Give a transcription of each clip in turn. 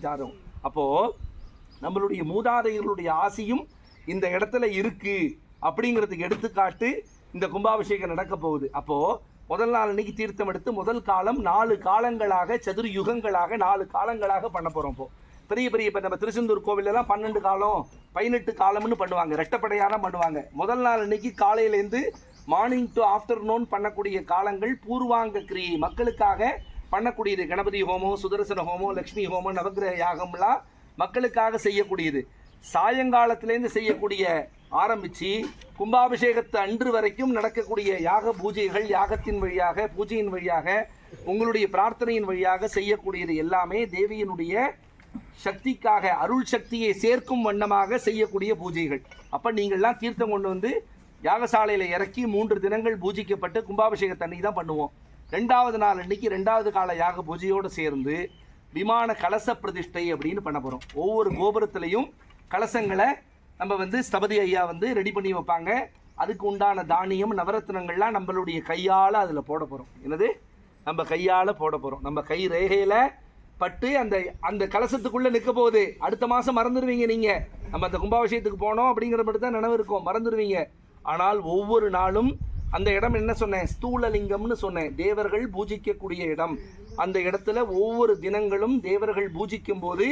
ஜாதகம். அப்போது நம்மளுடைய மூதாதையர்களுடைய ஆசையும் இந்த இடத்துல இருக்கு அப்படிங்கிறதுக்கு எடுத்துக்காட்டு இந்த கும்பாபிஷேகம் நடக்க போகுது. அப்போது முதல் நாள் அன்னைக்கு தீர்த்தம் எடுத்து முதல் காலம் 4 காலங்களாக சதுர் யுகங்களாக 4 காலங்களாக பண்ண போகிறோம். இப்போ பெரிய பெரிய இப்போ நம்ம திருச்செந்தூர் கோவிலெல்லாம் 12 காலம் 18 காலம்னு பண்ணுவாங்க, ரெட்டப்படையாக பண்ணுவாங்க. முதல் நாள் அன்னைக்கு காலையிலேருந்து மார்னிங் டு ஆஃப்டர்நூன் பண்ணக்கூடிய காலங்கள் பூர்வாங்க கிரியை மக்களுக்காக பண்ணக்கூடியது. கணபதி ஹோமம், சுதர்சன ஹோமம், லக்ஷ்மி ஹோமம், நவகிரக யாகம்லாம் மக்களுக்காக செய்யக்கூடியது. சாயங்காலத்திலேருந்து செய்யக்கூடிய ஆரம்பித்து கும்பாபிஷேகத்து அன்று வரைக்கும் நடக்கக்கூடிய யாக பூஜைகள், யாகத்தின் வழியாக பூஜையின் வழியாக உங்களுடைய பிரார்த்தனையின் வழியாக செய்யக்கூடியது எல்லாமே தேவியினுடைய சக்திக்காக அருள் சக்தியை சேர்க்கும் வண்ணமாக செய்யக்கூடிய பூஜைகள். அப்போ நீங்கள்லாம் தீர்த்தம் கொண்டு வந்து யாகசாலையில் இறக்கி 3 தினங்கள் பூஜிக்கப்பட்டு கும்பாபிஷேகத்தை அன்னைக்கு தான் பண்ணுவோம். 2வது நாள் அன்னைக்கு 2வது கால யாக பூஜையோடு சேர்ந்து விமான கலச பிரதிஷ்டை அப்படின்னு பண்ண போகிறோம். ஒவ்வொரு கோபுரத்துலையும் கலசங்களை நம்ம ஸ்தபதி ஐயா ரெடி பண்ணி வைப்பாங்க. அதுக்கு உண்டான தானியம் நவரத்னங்கள்லாம் நம்மளுடைய கையால் அதில் போட போகிறோம். என்னது? நம்ம கையால் போட போகிறோம். நம்ம கை ரேகையில் பட்டு அந்த அந்த கலசத்துக்குள்ளே நிற்க போகுது. அடுத்த மாதம் மறந்துடுவீங்க நீங்கள். நம்ம அந்த கும்பாபிஷேகத்துக்கு போனோம் அப்படிங்கிற மட்டும் தான் நினைவு இருக்கும், மறந்துடுவீங்க. ஆனால் ஒவ்வொரு நாளும் அந்த இடம் என்ன சொன்னேன்? ஸ்தூலலிங்கம்னு சொன்னேன், தேவர்கள் பூஜிக்கக்கூடிய இடம். அந்த இடத்துல ஒவ்வொரு தினங்களும் தேவர்கள் பூஜிக்கும் போது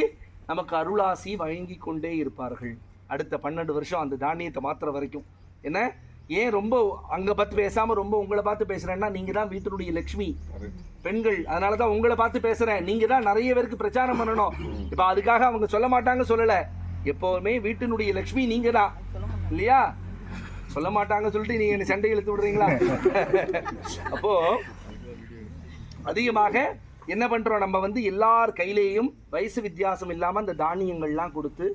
நமக்கு அருளாசி வழங்கி கொண்டே இருப்பார்கள். அடுத்த 12 வருஷம் அந்த தானியத்தை மாத்திர வரைக்கும். என்ன ஏன் ரொம்ப அங்கே பார்த்து பேசாமல் ரொம்ப உங்களை பார்த்து பேசுகிறேன்னா, நீங்கள் தான் வீட்டினுடைய லக்ஷ்மி பெண்கள், அதனால தான் உங்களை பார்த்து பேசுகிறேன். நீங்கள் தான் நிறைய பேருக்கு பிரச்சாரம் பண்ணணும். இப்போ அதுக்காக அவங்க சொல்ல மாட்டாங்க, சொல்லலை. எப்போவுமே வீட்டினுடைய லக்ஷ்மி நீங்கள் தான், இல்லையா? சொல்ல மாட்டாங்க சொல்லிட்டு நீங்கள் என்ன சண்டை இழுத்து விடுறீங்களா? அப்போது அதிகமாக என்ன பண்ணுறோம், நம்ம எல்லார் கையிலேயும் வயசு வித்தியாசம் இல்லாமல் அந்த தானியங்கள்லாம் கொடுத்து,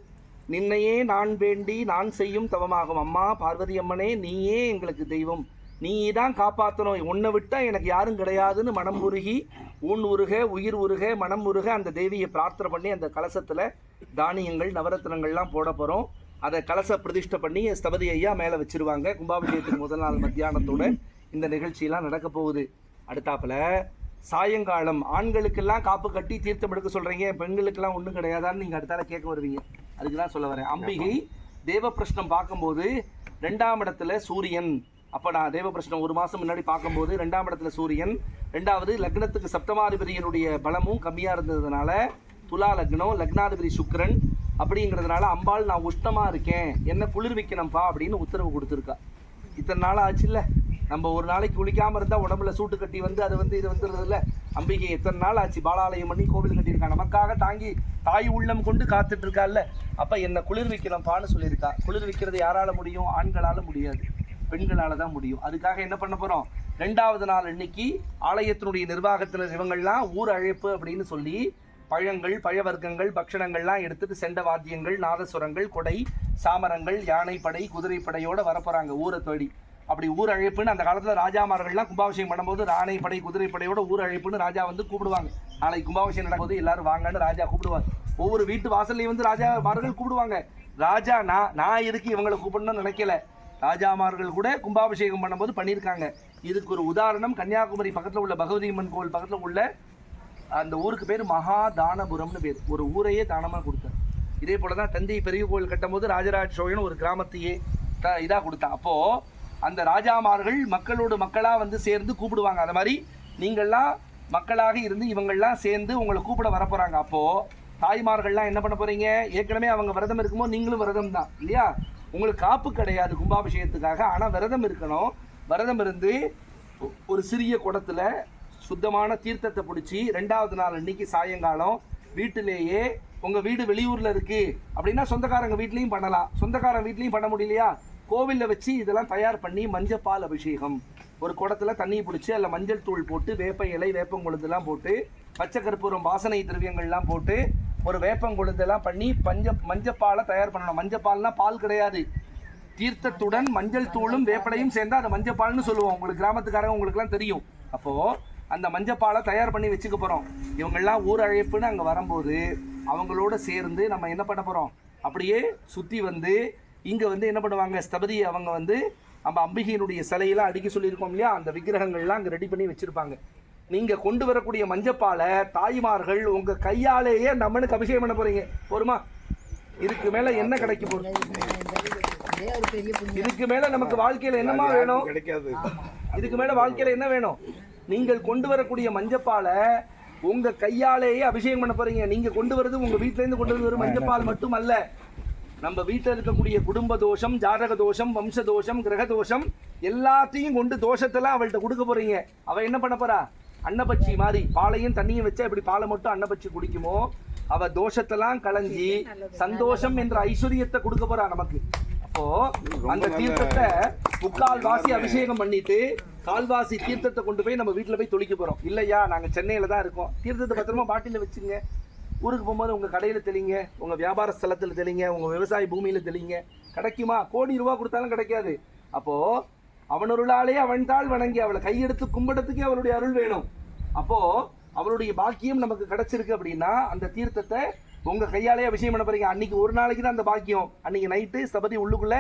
நின்னையே நான் வேண்டி நான் செய்யும் தவமாகும் அம்மா பார்வதி அம்மனே, நீயே எங்களுக்கு தெய்வம், நீ தான் காப்பாற்றணும், உன்னை விட்டால் எனக்கு யாரும் கிடையாதுன்னு மனம் உருகி ஊன் உருக உயிர் உருக மனம் உருக அந்த தேவியை பிரார்த்தனை பண்ணி அந்த கலசத்தில் தானியங்கள் நவரத்னங்கள்லாம் போட போகிறோம். அதை கலச பிரதிஷ்டை பண்ணி ஸ்தபதி ஐயா மேலே வச்சிருவாங்க. கும்பாபிஷேகத்துக்கு முதல் நாள் மத்தியானத்தோட இந்த நிகழ்ச்சியெல்லாம் நடக்க போகுது. அடுத்தாப்புல சாயங்காலம் ஆண்களுக்கெல்லாம் காப்பு கட்டி தீர்த்தம் எடுக்க சொல்கிறீங்க, பெண்களுக்கெல்லாம் ஒன்றும் கிடையாதான்னு நீங்கள் அடுத்தால கேட்க வருவீங்க. அதுக்கு தான் சொல்ல வரேன். அம்பிகை தேவபிரஷ்னம் பார்க்கும்போது 2ஆம் இடத்துல சூரியன். அப்போ நான் தேவபிரஷ்னம் 1 மாதம் முன்னாடி பார்க்கும்போது 2ஆம் இடத்துல சூரியன், 2வது லக்னத்துக்கு சப்தமாதிபதியினுடைய பலமும் கம்மியாக இருந்ததுனால துலா லக்னம், லக்னாதிபதி சுக்கிரன் அப்படிங்கிறதுனால அம்பாள் நான் உஷ்ணமாக இருக்கேன், என்ன குளிர்விக்கணும்ப்பா அப்படின்னு உத்தரவு கொடுத்துருக்கா. இத்தனை நாள் ஆச்சு இல்லை, நம்ம ஒரு நாளைக்கு குளிக்காமல் இருந்தால் உடம்புல சூட்டு கட்டி அது இது வந்துடுறதில்ல. அம்பிகை எத்தனை நாள் ஆச்சு பாலாலயம் பண்ணி கோவில் கட்டியிருக்கா, நமக்காக தாங்கி தாய் உள்ளம் கொண்டு காத்துட்டு இருக்கால்ல. அப்போ என்னை குளிர்விக்கணும்ப்பான்னு சொல்லியிருக்கா. குளிர்விக்கிறது யாரால் முடியும்? ஆண்களால் முடியாது, பெண்களால் தான் முடியும். அதுக்காக என்ன பண்ண போகிறோம், 2வது நாள் அன்னைக்கு ஆலயத்தினுடைய நிர்வாகத்தினர் இவங்கள்லாம் ஊர் அழைப்பு அப்படின்னு சொல்லி பழங்கள் பழவர்க்கங்கள் பக்ஷணங்கள்லாம் எடுத்துட்டு செண்ட வாத்தியங்கள் நாதசுரங்கள் கொடை சாமரங்கள் யானைப்படை குதிரைப்படையோடு வரப்போகிறாங்க ஊரை தேடி. அப்படி ஊர் அழைப்புன்னு அந்த காலத்தில் ராஜாமார்கள்லாம் கும்பாபிஷேகம் பண்ணும்போது யானைப்படை குதிரைப்படையோட ஊர் அழைப்புன்னு ராஜா கூப்பிடுவாங்க. நாளைக்கு கும்பாபிஷேகம் நடக்கும்போது எல்லாரும் வாங்கன்னு ராஜா கூப்பிடுவாங்க. ஒவ்வொரு வீட்டு வாசல்லையும் ராஜாமார்கள் கூப்பிடுவாங்க. ராஜா நான் எதுக்கு இவங்களை கூப்பிடணும்னு நினைக்கல, ராஜாமார்கள் கூட கும்பாபிஷேகம் பண்ணும்போது பண்ணியிருக்காங்க. இதுக்கு ஒரு உதாரணம் கன்னியாகுமரி பக்கத்தில் உள்ள பகவதி அம்மன் கோவில் பக்கத்தில் உள்ள அந்த ஊருக்கு பேர் மகாதானபுரம்னு பேர். ஒரு ஊரையே தானமாக கொடுத்தார். இதே போல் தான் தந்தை பெரிய கோவில் கட்டும் போது ராஜராஜ சோழன் ஒரு கிராமத்தையே இதாக கொடுத்தான். அப்போது அந்த ராஜாமார்கள் மக்களோடு மக்களாக சேர்ந்து கூப்பிடுவாங்க. அது மாதிரி நீங்கள்லாம் மக்களாக இருந்து இவங்கள்லாம் சேர்ந்து உங்களை கூப்பிட வரப்போகிறாங்க. அப்போது தாய்மார்கள்லாம் என்ன பண்ண போகிறீங்க, ஏற்கனவே அவங்க விரதம் இருக்கும்போது நீங்களும் விரதம் தான் இல்லையா? உங்களுக்கு காப்பு கிடையாது கும்பாபிஷேகத்துக்காக, ஆனால் விரதம் இருக்கணும். விரதம் இருந்து ஒரு சிறிய குடத்தில் சுத்தமான தீர்த்தத்தை பிடிச்சி 2வது நாள் அன்னைக்கு சாயங்காலம் வீட்டிலேயே, உங்கள் வீடு வெளியூரில் இருக்குது அப்படின்னா சொந்தக்காரங்க வீட்லேயும் பண்ணலாம், சொந்தக்காரங்க வீட்லேயும் பண்ண முடியலையா, கோவிலில் வச்சு இதெல்லாம் தயார் பண்ணி மஞ்சப்பால் அபிஷேகம். ஒரு குடத்தில் தண்ணி பிடிச்சி அதில் மஞ்சள் தூள் போட்டு வேப்ப இலை வேப்பங்கொழுந்தெல்லாம் போட்டு பச்சை கற்பூரம் வாசனை திரவியங்கள்லாம் போட்டு ஒரு வேப்பங்கொழுந்தெல்லாம் பண்ணி மஞ்சப்பாலை தயார் பண்ணணும். மஞ்சப்பால்னா பால் கிடையாது, தீர்த்தத்துடன் மஞ்சள் தூளும் வேப்படையும் சேர்ந்தால் அதை மஞ்சப்பால்னு சொல்லுவோம். உங்களுக்கு கிராமத்துக்காரங்க உங்களுக்குலாம் தெரியும். அப்போது அந்த மஞ்சப்பாலை தயார் பண்ணி வச்சுக்க போகிறோம். இவங்கெல்லாம் ஊர் அழைப்புன்னு அங்கே வரும்போது அவங்களோட சேர்ந்து நம்ம என்ன பண்ண போகிறோம், அப்படியே சுற்றி இங்கே என்ன பண்ணுவாங்க, ஸ்தபதி அவங்க நம்ம அம்பிகையினுடைய சிலையெல்லாம் அடிக்க சொல்லியிருக்கோம் இல்லையா, அந்த விக்கிரகங்கள்லாம் அங்கே ரெடி பண்ணி வச்சுருப்பாங்க. நீங்க கொண்டு வரக்கூடிய மஞ்சப்பாலை தாய்மார்கள் உங்க கையாலேயே நம்மனுக்கு அபிஷேகம் பண்ண போறீங்க. போருமா? இதுக்கு மேல என்ன கிடைக்க போகுது? இதுக்கு மேல நமக்கு வாழ்க்கையில என்னமா வேணும்? கிடைக்காது. இதுக்கு மேல வாழ்க்கையில என்ன வேணும்? நீங்கள் கொண்டு வரக்கூடிய மஞ்சப்பாலை உங்க கையாலேயே அபிஷேகம் பண்ண போறீங்க. நீங்க கொண்டு வரது உங்க வீட்டுல இருந்து கொண்டு வந்து மஞ்சப்பால் மட்டும் அல்ல, நம்ம வீட்டில் இருக்கக்கூடிய குடும்ப தோஷம், ஜாதக தோஷம், வம்ச தோஷம், கிரக தோஷம் எல்லாத்தையும் கொண்டு தோஷத்தெல்லாம் அவள்கிட்ட கொடுக்க போறீங்க. அவ என்ன பண்ண போறா? அன்னபட்சி மாதிரி பாலையும் தண்ணியும் வச்சா எப்படி பாலை மட்டும் அன்னபட்சி குடிக்குமோ அவ தோஷத்தெல்லாம் களைஞ்சி சந்தோஷம் என்ற ஐஸ்வர்யத்தை கொடுக்க போறா நமக்கு. அப்போ அந்த தீர்த்தத்தை முக்கால்வாசி அபிஷேகம் பண்ணிட்டு கால்வாசி தீர்த்தத்தை கொண்டு போய் நம்ம வீட்டுல போய் தொளிக்க போறோம். இல்லையா, நாங்க சென்னையில தான் இருக்கோம். தீர்த்தத்தை பத்திரமா பாட்டில வச்சுங்க. ஊருக்கு போகும்போது உங்க கடையில தெளிங்க, உங்க வியாபார ஸ்தலத்துல தெளிங்க, உங்க விவசாய பூமியில தெளிங்க. கிடைக்குமா? கோடி ரூபாய் கொடுத்தாலும் கிடைக்காது. அப்போ அவனொருளாலே அவன் தாள் வணங்கி அவளை கையெடுத்து கும்பிடத்துக்கே அவளுடைய அருள் வேணும். அப்போ அவளுடைய பாக்கியம் நமக்கு கிடைச்சிருக்கு அப்படின்னா அந்த தீர்த்தத்தை உங்க கையாலே அபிஷேகம் பண்ண போறீங்க. அன்னைக்கு ஒரு நாளைக்கு தான் அந்த பாக்கியம். அன்னைக்கு நைட்டு சபதி உள்ளுக்குள்ள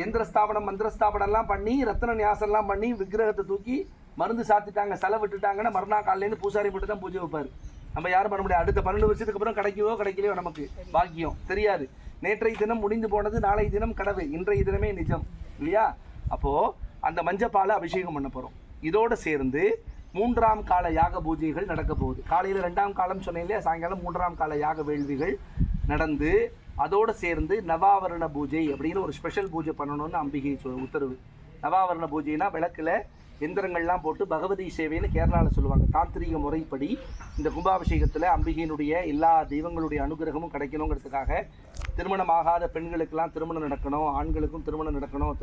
எந்திர ஸ்தாபனம் மந்திர ஸ்தாபனம் எல்லாம் பண்ணி ரத்தன நியாசம் எல்லாம் பண்ணி விக்கிரகத்தை தூக்கி மருந்து சாத்திட்டாங்க, செலவு விட்டுட்டாங்கன்னா மறுநாள் காலையிலேருந்து பூசாரி மட்டும் தான் பூஜை வைப்பாரு. நம்ம யாரும் பண்ண முடியாது. அடுத்த 12 வருஷத்துக்கு அப்புறம் கிடைக்கலையோ நமக்கு பாக்கியம் தெரியாது. நேற்றைய தினம் முடிந்து போனது, நாளைய தினம் கடவு, இன்றைய தினமே நிஜம் இல்லையா? அப்போ அந்த மஞ்சப்பாலை அபிஷேகம் பண்ண போறோம். இதோட சேர்ந்து 3ஆம் கால யாக பூஜைகள் நடக்க போகுது. காலையில 2ஆம் காலம் சொன்னேன் இல்லையா, சாயங்காலம் 3ஆம் கால யாக வேள்விகள் நடந்து அதோட சேர்ந்து நவாவரண பூஜை அப்படின்னு ஒரு ஸ்பெஷல் பூஜை பண்ணணும்னு அம்பிகை உத்தரவு. நவாவரண பூஜைனா விளக்குல எந்திரங்கள்லாம் போட்டு பகவதி சேவைன்னு கேரளாவில் சொல்லுவாங்க. தாந்திரிக முறைப்படி இந்த கும்பாபிஷேகத்தில் அம்பிகையினுடைய எல்லா தெய்வங்களுடைய அனுகிரகமும் கிடைக்கணுங்கிறதுக்காக திருமணமாகாத பெண்களுக்கெல்லாம் திருமணம் நடக்கணும், ஆண்களுக்கும் திருமணம் நடக்கணும்.